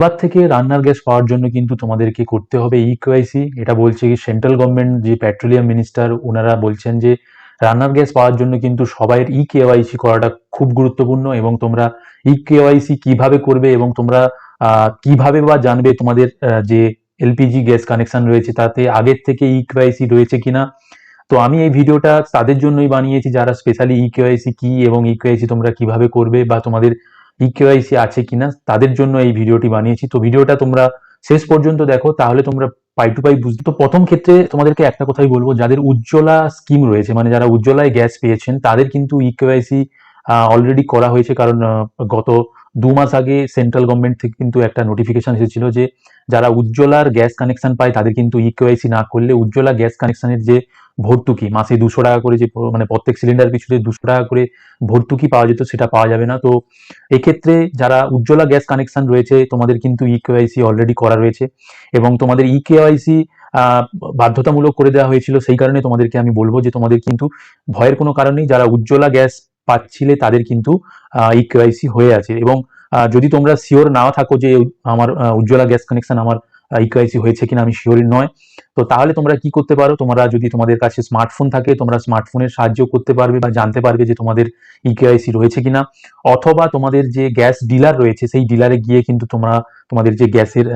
এবার থেকে রান্নার গ্যাস পাওয়ার জন্য কিন্তু তোমাদেরকে করতে হবে ইকেওয়াইসি। এটা বলছে কি সেন্ট্রাল গভর্নমেন্ট যে পেট্রোলিয়াম মিনিস্টার ওনারা বলছেন যে রান্নার গ্যাস পাওয়ার জন্য কিন্তু সবাই ইকেওয়াইসি করাটা খুব গুরুত্বপূর্ণ। এবং তোমরা ইকেওয়াইসি কিভাবে করবে এবং তোমরা কিভাবে বা জানবে তোমাদের যে এলপিজি গ্যাস কানেকশন রয়েছে তাতে আগের থেকে ইকেওয়াইসি রয়েছে কিনা। তো আমি এই ভিডিওটা তাদের জন্যই বানিয়েছি যারা স্পেশালি ইকেওয়াইসি কি এবং ইকেওয়াইসি তোমরা কিভাবে করবে বা তোমাদের ইকেওয়াইসি আছে কিনা তাদের জন্য এই ভিডিওটি বানিয়েছি। তো ভিডিওটা তোমরা শেষ পর্যন্ত দেখো, তাহলে তোমরা পাই টু পাই বুঝতে। তো প্রথম ক্ষেত্রে তোমাদেরকে একটা কথাই বলবো, যাদের উজ্জ্বলা স্কিম রয়েছে মানে যারা উজ্জ্বলায় গ্যাস পেয়েছেন তাদের কিন্তু ইকেওয়াইসি অলরেডি করা হয়েছে। কারণ গত 2 মাস আগে সেন্ট্রাল গভর্নমেন্ট থেকে কিন্তু একটা নোটিফিকেশন এসেছিল যে যারা উজ্জ্বলার গ্যাস কানেকশন পায় তাদের কিন্তু ইকেওয়াইসি না করলে উজ্জ্বলা গ্যাস কানেকশনের যে ভর্তুকি মাসে 200 টাকা করে, যে মানে প্রত্যেক সিলিন্ডার পিছু 200 টাকা করে ভর্তুকি পাওয়া যেত সেটা পাওয়া যাবে না। তো এক্ষেত্রে যারা উজ্জ্বলা গ্যাস কানেকশন রয়েছে তোমাদের কিন্তু ইকেওয়াইসি অলরেডি করা রয়েছে এবং তোমাদের ইকেওয়াইসি বাধ্যতামূলক করে দেওয়া হয়েছিল। সেই কারণে তোমাদেরকে আমি বলবো যে তোমাদের কিন্তু ভয়ের কোনো কারণ নেই। যারা উজ্জ্বলা গ্যাস পাচ্ছিলে তাদের কিন্তু ইকেওয়াইসি হয়ে আছে। এবং যদি তোমরা শিওর নাও থাকো যে আমার উজ্জ্বলা গ্যাস কানেকশন আমার ইকেওয়াইসি হয়েছে কিনা আমি শিওর নয়, তো তাহলে তোমরা কি করতে পারো, তোমরা যদি তোমাদের কাছে স্মার্টফোন থাকে তোমরা স্মার্টফোনের সাহায্য করতে পারবে বা জানতে পারবে যে তোমাদের ইকেওয়াইসি রয়েছে কিনা। অথবা তোমাদের যে গ্যাস ডিলার রয়েছে সেই ডিলারে গিয়ে কিন্তু তোমরা তোমাদের যে গ্যাসের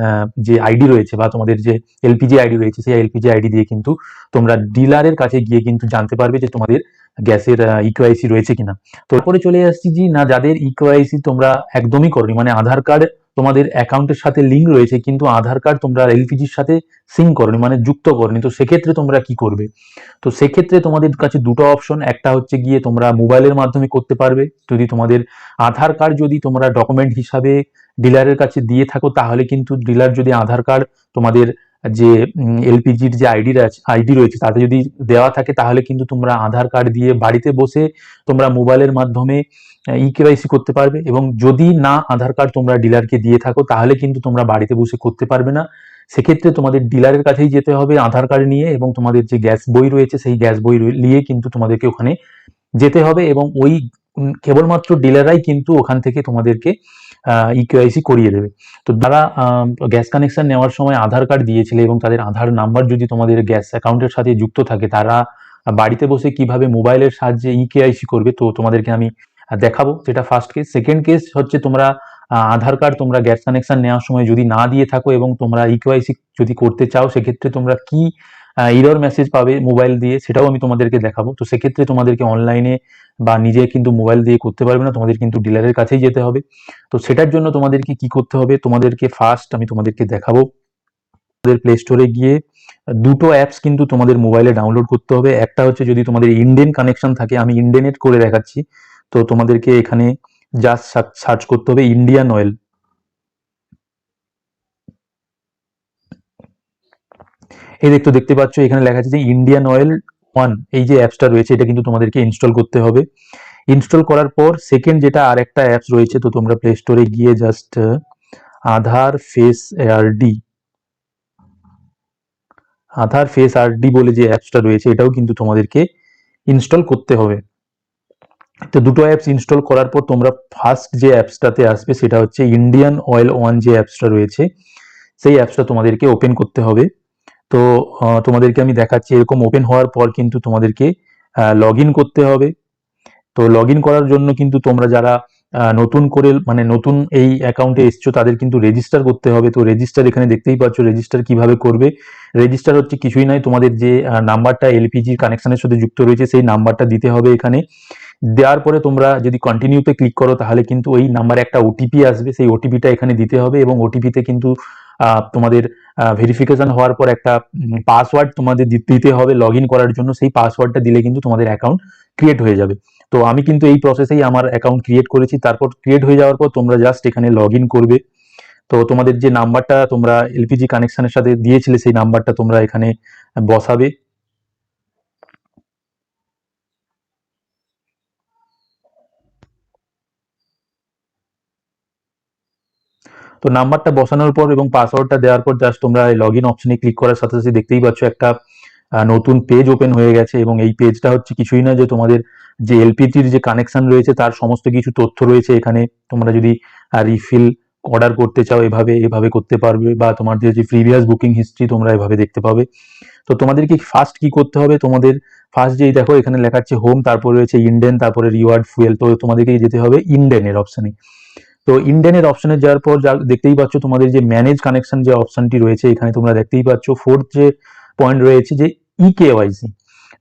যে আইডি রয়েছে বা তোমাদের যে এলপিজি আইডি রয়েছে সেই এলপিজি আইডি দিয়ে কিন্তু তোমরা ডিলারের কাছে গিয়ে কিন্তু জানতে পারবে যে তোমাদের গ্যাসের ইকেওয়াইসি রয়েছে কিনা। তো তারপরে চলে আসছি যে না যাদের ইকেওয়াইসি তোমরা একদমই করনি, মানে আধার কার্ড তোমাদের অ্যাকাউন্টের সাথে লিঙ্ক রয়েছে কিন্তু আধার কার্ড তোমরা এলপিজির সাথে সিঙ্ক করনি মানে যুক্ত করনি, তো সেক্ষেত্রে তোমরা কি করবে। তো সেক্ষেত্রে তোমাদের কাছে দুটো অপশন, একটা হচ্ছে গিয়ে তোমরা মোবাইলের মাধ্যমে করতে পারবে। যদি তোমাদের আধার কার্ড যদি তোমরা ডকুমেন্ট হিসাবে ডিলারের কাছে দিয়ে থাকো তাহলে কিন্তু ডিলার যদি আধার কার্ড তোমাদের যে এলপিজির যে আইডি রয়েছে তাতে যদি দেওয়া থাকে তাহলে কিন্তু তোমরা আধার কার্ড দিয়ে বাড়িতে বসে তোমরা মোবাইলের মাধ্যমে ইকেওয়াইসি করতে পারবে। এবং যদি না আধার কার্ড তোমরা ডিলারকে দিয়ে থাকো তাহলে কিন্তু তোমরা বাড়িতে বসে করতে পারবে না। সেক্ষেত্রে তোমাদের ডিলারের কাছেই যেতে হবে আধার কার্ড নিয়ে এবং তোমাদের যে গ্যাস বই রয়েছে সেই গ্যাস বই নিয়ে কিন্তু তোমাদেরকে ওখানে যেতে হবে এবং ওই কেবলমাত্র ডিলাররাই কিন্তু ওখান থেকে তোমাদেরকে ইকেওয়াইসি করিয়ে দেবে। তো যারা গ্যাস কানেকশন নেওয়ার সময় আধার কার্ড দিয়েছিলে এবং তাদের আধার নাম্বার যদি তোমাদের গ্যাস অ্যাকাউন্টের সাথে যুক্ত থাকে তারা বাড়িতে বসে কিভাবে মোবাইলের সাহায্যে ইকেওয়াইসি করবে তো তোমাদেরকে আমি দেখাবো। যেটা ফার্স্ট কেস। সেকেন্ড কেস হচ্ছে তোমরা আধার কার্ড তোমরা গ্যাস কানেকশন নেওয়ার সময় যদি না দিয়ে থাকো এবং তোমরা ইকেওয়াইসি যদি করতে চাও সেক্ষেত্রে তোমরা কি এরর মেসেজ পাবে মোবাইল দিয়ে সেটাও আমি তোমাদেরকে দেখাবো। তো সেক্ষেত্রে তোমাদেরকে অনলাইনে বা নিজে কিন্তু মোবাইল দিয়ে করতে পারবে না, তোমাদের কিন্তু ডিলারের কাছেই যেতে হবে। তো সেটার জন্য তোমাদেরকে কি করতে হবে, তোমাদেরকে ফার্স্ট আমি তোমাদেরকে দেখাবো। তোমাদের প্লে স্টোরে গিয়ে দুটো অ্যাপস কিন্তু তোমাদের মোবাইলে ডাউনলোড করতে হবে। একটা হচ্ছে যদি তোমাদের ইন্ডিয়ান কানেকশন থাকে, আমি ইন্ডিয়ানের করে দেখাচ্ছি। তো তোমাদেরকে এখানে জাস্ট সার্চ করতে হবে ইন্ডিয়ান অয়েল। এই দেখতে পাচ্ছ এখানে লেখা আছে যে ইন্ডিয়ান অয়েল 1, এই যে অ্যাপসটা রয়েছে এটা কিন্তু তোমাদেরকে ইনস্টল করতে হবে। ইনস্টল করার পর সেকেন্ড যেটা আর একটা অ্যাপস রয়েছে, তো তোমরা প্লে স্টোরে গিয়ে জাস্ট আধার ফেস আরডি, আধার ফেস আরডি বলে যে অ্যাপসটা রয়েছে এটাও কিন্তু তোমাদেরকে ইনস্টল করতে হবে। তো দুটো অ্যাপস ইনস্টল করার পর তোমরা ফার্স্ট যে অ্যাপসটাতে আসবে সেটা হচ্ছে ইন্ডিয়ান অয়েল 1 যে অ্যাপসটা রয়েছে সেই অ্যাপসটা তোমাদেরকে ওপেন করতে হবে। তো তোমাদেরকে আমি দেখাচ্ছি এরকম ওপেন হওয়ার পর কিন্তু তোমাদেরকে লগ ইন করতে হবে। তো লগ ইন করার জন্য কিন্তু তোমরা যারা নতুন করে মানে নতুন এই অ্যাকাউন্টে এসছো তাদের কিন্তু রেজিস্টার করতে হবে। তো রেজিস্টার এখানে দেখতেই পাচ্ছ, রেজিস্টার কিভাবে করবে। রেজিস্টার হচ্ছে কিছুই নয়, তোমাদের যে নাম্বারটা এলপিজি কানেকশনের সাথে যুক্ত রয়েছে সেই নাম্বারটা দিতে হবে এখানে। দেওয়ার পরে তোমরা যদি কন্টিনিউতে ক্লিক করো তাহলে কিন্তু ওই নাম্বারে একটা ওটিপি আসবে, সেই ওটিপিটা এখানে দিতে হবে এবং ওটিপিতে কিন্তু তোমাদের ভেরিফিকেশন হওয়ার পর একটা পাসওয়ার্ড তোমাদের দিতে হবে লগ ইন করার জন্য। সেই পাসওয়ার্ডটা দিলে কিন্তু তোমাদের অ্যাকাউন্ট ক্রিয়েট হয়ে যাবে। তো আমি কিন্তু এই প্রসেসেই আমার অ্যাকাউন্ট ক্রিয়েট করেছি। তারপর ক্রিয়েট হয়ে যাওয়ার পর তোমরা জাস্ট এখানে লগ ইন করবে। তো তোমাদের যে নাম্বারটা তোমরা এলপিজি কানেকশনের সাথে দিয়েছিলে সেই নাম্বারটা তোমরা এখানে বসাবে। তো নাম্বারটা বসানোর পর এবং পাসওয়ার্ডটা দেওয়ার পর জাস্ট তোমরা লগ ইন অপশনে ক্লিক করার সাথে সাথে দেখতেই পাচ্ছ একটা নতুন পেজ ওপেন হয়ে গেছে এবং এই পেজটা হচ্ছে কিছুই না যে তোমাদের যে এলপিজির যে কানেকশন রয়েছে তার সমস্ত কিছু তথ্য রয়েছে এখানে। তোমরা যদি রিফিল অর্ডার করতে চাও এভাবে করতে পারবে, বা তোমাদের যে প্রিভিয়াস বুকিং হিস্ট্রি তোমরা এভাবে দেখতে পাবে। তো তোমাদেরকে ফার্স্ট কি করতে হবে, তোমাদের ফার্স্ট যেই দেখো এখানে লেখা আছে হোম, তারপরে রয়েছে ইন্ডেন, তারপরে রিওয়ার্ড ফুয়েল। তো তোমাদেরকে যেতে হবে ইন্ডেনের অপশানে। তো ইন্ডেনের অপশানে যাওয়ার পর যা দেখতেই পাচ্ছ তোমাদের যে ম্যানেজ কানেকশন যে অপশনটি রয়েছে, এখানে তোমরা দেখতেই পাচ্ছ ফোর্থ যে পয়েন্ট রয়েছে যে ইকেওয়াইসি।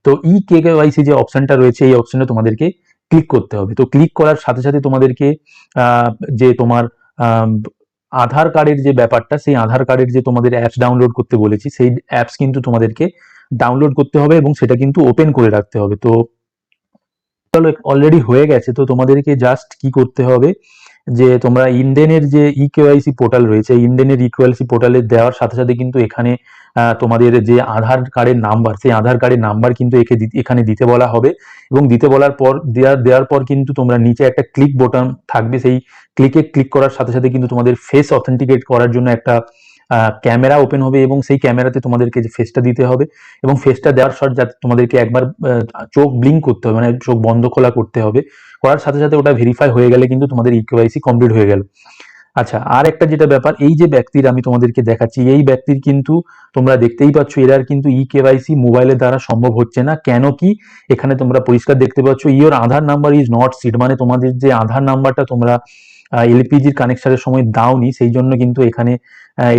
তো ইকেওয়াইসি যে অপশনটা রয়েছে এই অপশনে তোমাদেরকে ক্লিক করতে হবে। তো ক্লিক করার সাথে সাথে তোমাদেরকে যে তোমার আধার কার্ডের যে ব্যাপারটা, সেই আধার কার্ডের যে তোমাদের অ্যাপস ডাউনলোড করতে বলেছি, সেই অ্যাপস কিন্তু তোমাদেরকে ডাউনলোড করতে হবে এবং সেটা কিন্তু ওপেন করে রাখতে হবে। তো অলরেডি হয়ে গেছে। তো তোমাদেরকে জাস্ট কি করতে হবে যে তোমরা ইন্ডেনের যে ইকেওয়াইসি পোর্টাল রয়েছে, ইন্ডেনের ইকেওয়াইসি পোর্টালে দেওয়ার সাথে সাথে কিন্তু এখানে তোমাদের যে আধার কার্ডের নাম্বার, সেই আধার কার্ডের নাম্বার কিন্তু এখানে দিতে বলা হবে, এবং দিতে বলার পর দেওয়ার পর কিন্তু তোমরা নিচে একটা ক্লিক বোতাম থাকবে, সেই ক্লিক করার সাথে সাথে কিন্তু তোমাদের ফেস অথেন্টিকেট করার জন্য একটা ক্যামেরা ওপেন হবে, এবং সেই ক্যামেরাতে তোমাদেরকে যে ফেসটা দিতে হবে, এবং ফেসটা দেওয়ার শট যাতে তোমাদেরকে একবার চোখ ব্লিঙ্ক করতে হবে, মানে চোখ বন্ধ খোলা করতে হবে। করার সাথে সাথে ওটা ভেরিফাই হয়ে গেলে কিন্তু তোমাদের ইকেওয়াইসি কমপ্লিট হয়ে গেল। আচ্ছা, আর একটা যেটা ব্যাপার, এই যে ব্যক্তির আমি তোমাদেরকে দেখাচ্ছি, এই ব্যক্তির কিন্তু তোমরা দেখতেই পাচ্ছ এরার কিন্তু ইকেওয়াইসি মোবাইলের দ্বারা সম্ভব হচ্ছে না। কেন কি, এখানে তোমরা পরিষ্কার দেখতে পাচ্ছ your Aadhaar number is not seed, মানে তোমাদের যে আধার নাম্বারটা তোমরা এলপিজির কানেকশনের সময় দাওনি, সেই জন্য কিন্তু এখানে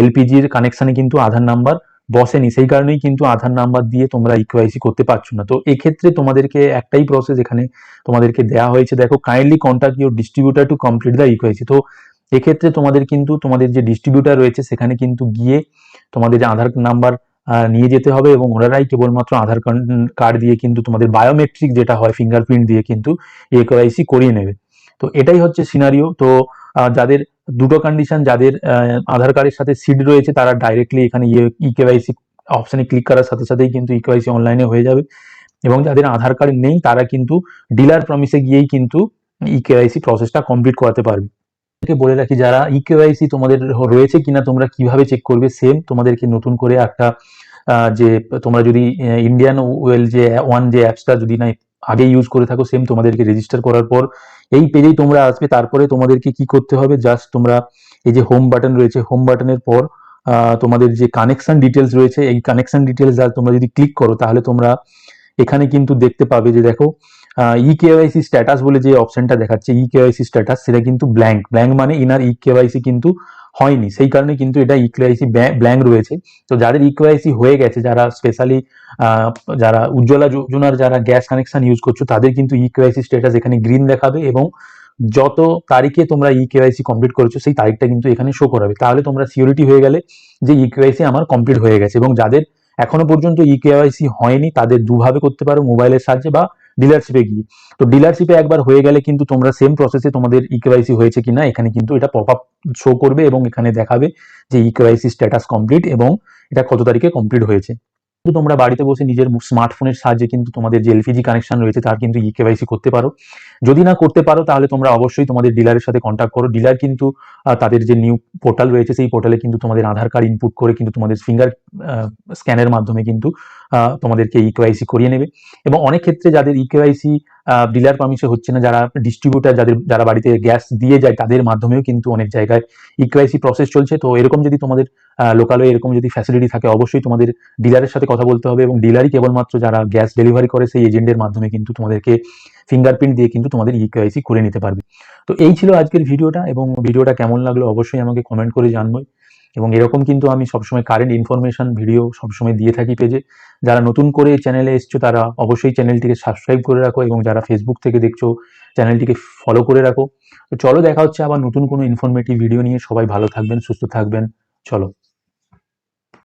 এলপিজির কানেকশনে কিন্তু আধার নাম্বার বসেনি, সেই কারণেই কিন্তু আধার নাম্বার দিয়ে তোমরা ইকেওয়াইসি করতে পারছো না। তো এক্ষেত্রে তোমাদেরকে একটাই প্রসেস এখানে তোমাদেরকে দেওয়া হয়েছে, দেখো kindly contact your distributor to complete the eKYC. তো এক্ষেত্রে তোমাদের কিন্তু তোমাদের যে ডিস্ট্রিবিউটার রয়েছে সেখানে কিন্তু গিয়ে তোমাদের যে আধার নাম্বার নিয়ে যেতে হবে, এবং ওনারাই কেবলমাত্র আধার কার্ড দিয়ে কিন্তু তোমাদের বায়োমেট্রিক যেটা হয় ফিঙ্গারপ্রিন্ট দিয়ে কিন্তু ইকেওয়াইসি করিয়ে নেবে। তো এটাই হচ্ছে সিনারিও। তো যাদের দুটো কন্ডিশন, যাদের আধার কার্ডের সাথে সিড রয়েছে তারা ডাইরেক্টলি এখানে ইকেওয়াইসি অপশনে ক্লিক করার সাথে সাথেই কিন্তু ইকেওয়াইসি অনলাইনে হয়ে যাবে, এবং যাদের আধার কার্ড নেই তারা কিন্তু ডিলার প্রমিসে গিয়েই কিন্তু ইকেওয়াইসি প্রসেসটা কমপ্লিট করাতে পারবে। বলে রাখি, যারা ইকেওয়াইসি তোমাদের রয়েছে কিনা তোমরা কিভাবে চেক করবে, সেম তোমাদেরকে নতুন করে একটা যে তোমরা যদি ইন্ডিয়ান ওয়েল যে ওয়ান যে অ্যাপসটা যদি না আগে ইউজ করে থাকো, সেম তোমাদেরকে রেজিস্টার করার পর এই পেজেই তোমরা আসবে। তারপরে তোমাদেরকে কি করতে হবে, জাস্ট তোমরা এই যে হোম বাটন রয়েছে, হোম বাটনের পর তোমাদের যে কানেকশন ডিটেলস রয়েছে, এই কানেকশন ডিটেলস তোমরা যদি ক্লিক করো তাহলে তোমরা এখানে কিন্তু দেখতে পাবে যে দেখো ইকেওয়াইসি স্ট্যাটাস বলে যে অপশনটা দেখাচ্ছে, ইকেওয়াইসি স্ট্যাটাস, সেটা কিন্তু ব্ল্যাঙ্ক মানে ইনার ইকেওয়াইসি কিন্তু হয়নি, সেই কারণে কিন্তু এটা ইকেওয়াইসি ব্ল্যাঙ্ক রয়েছে। তো যাদের ইকেওয়াইসি হয়ে গেছে, যারা স্পেশালি যারা উজ্জ্বলা যোজনার যারা গ্যাস কানেকশন ইউজ করছো, তাদের কিন্তু ইকেওয়াইসি স্ট্যাটাস এখানে গ্রিন দেখাবে, এবং যত তারিখে তোমরা ইকেওয়াইসি কমপ্লিট করেছো সেই তারিখটা কিন্তু এখানে শো করাবে। তাহলে তোমরা সিওরিটি হয়ে গেলে যে ইকেওয়াইসি আমার কমপ্লিট হয়ে গেছে। এবং যাদের এখনো পর্যন্ত ইকেওয়াইসি হয়নি তাদের দুভাবে করতে পারো, মোবাইলের সাহায্যে বা ডিলারশিপে গিয়ে। তো ডিলারশিপে একবার হয়ে গেলে কিন্তু তোমরা সেম প্রসেসে তোমাদের ইকেওয়াইসি হয়েছে কিনা এখানে কিন্তু এটা পপ আপ শো করবে, এবং এখানে দেখাবে যে ইকেওয়াইসি স্ট্যাটাস কমপ্লিট এবং এটা কত তারিখে কমপ্লিট হয়েছে। কিন্তু তোমরা বাড়িতে বসে নিজের স্মার্টফোনের সাহায্যে কিন্তু তোমাদের যে এলপিজি কানেকশন রয়েছে তার কিন্তু ইকেওয়াইসি করতে পারো। যদি না করতে পারো তাহলে তোমরা অবশ্যই তোমাদের ডিলারের সাথে কন্ট্যাক্ট করো। ডিলার কিন্তু তাদের যে নিউ পোর্টাল রয়েছে সেই পোর্টালে কিন্তু তোমাদের আধার কার্ড ইনপুট করে কিন্তু তোমাদের ফিঙ্গার স্ক্যানের মাধ্যমে কিন্তু তোমাদেরকে ইকেওয়াইসি করিয়ে নেবে। এবং অনেক ক্ষেত্রে যাদের ইকেওয়াইসি ডিলার পারমিশন হচ্ছে না, যারা ডিস্ট্রিবিউটার যারা বাড়িতে গ্যাস দিয়ে যায় তাদের মাধ্যমেও কিন্তু অনেক জায়গায় ইকেওয়াইসি প্রসেস চলছে। তো এরকম যদি তোমাদের লোকালে এরকম যদি ফ্যাসিলিটি থাকে, অবশ্যই তোমাদের ডিলারের সাথে কথা বলতে হবে, এবং ডিলারই কেবলমাত্র যারা গ্যাস ডেলিভারি করে সেই এজেন্টের মাধ্যমে কিন্তু তোমাদেরকে ফিঙ্গারপ্রিন্ট দিয়ে কিন্তু তোমাদের ইকেওয়াইসি করে নিতে পারবে। তো এই ছিল আজকের ভিডিওটা, এবং ভিডিওটা কেমন লাগলো অবশ্যই আমাকে কমেন্ট করে জানবো। এবং এরকম কিন্তু আমি সবসময় কারেন্ট ইনফরমেশন ভিডিও সবসময় দিয়ে থাকি পেজে। যারা নতুন করে চ্যানেলে এসছো তারা অবশ্যই চ্যানেলটিকে সাবস্ক্রাইব করে রাখো, এবং যারা ফেসবুক থেকে দেখছো চ্যানেলটিকে ফলো করে রাখো। তো চলো দেখা হচ্ছে আবার নতুন কোনো ইনফরমেটিভ ভিডিও নিয়ে। সবাই ভালো থাকবেন, সুস্থ থাকবেন। চলো।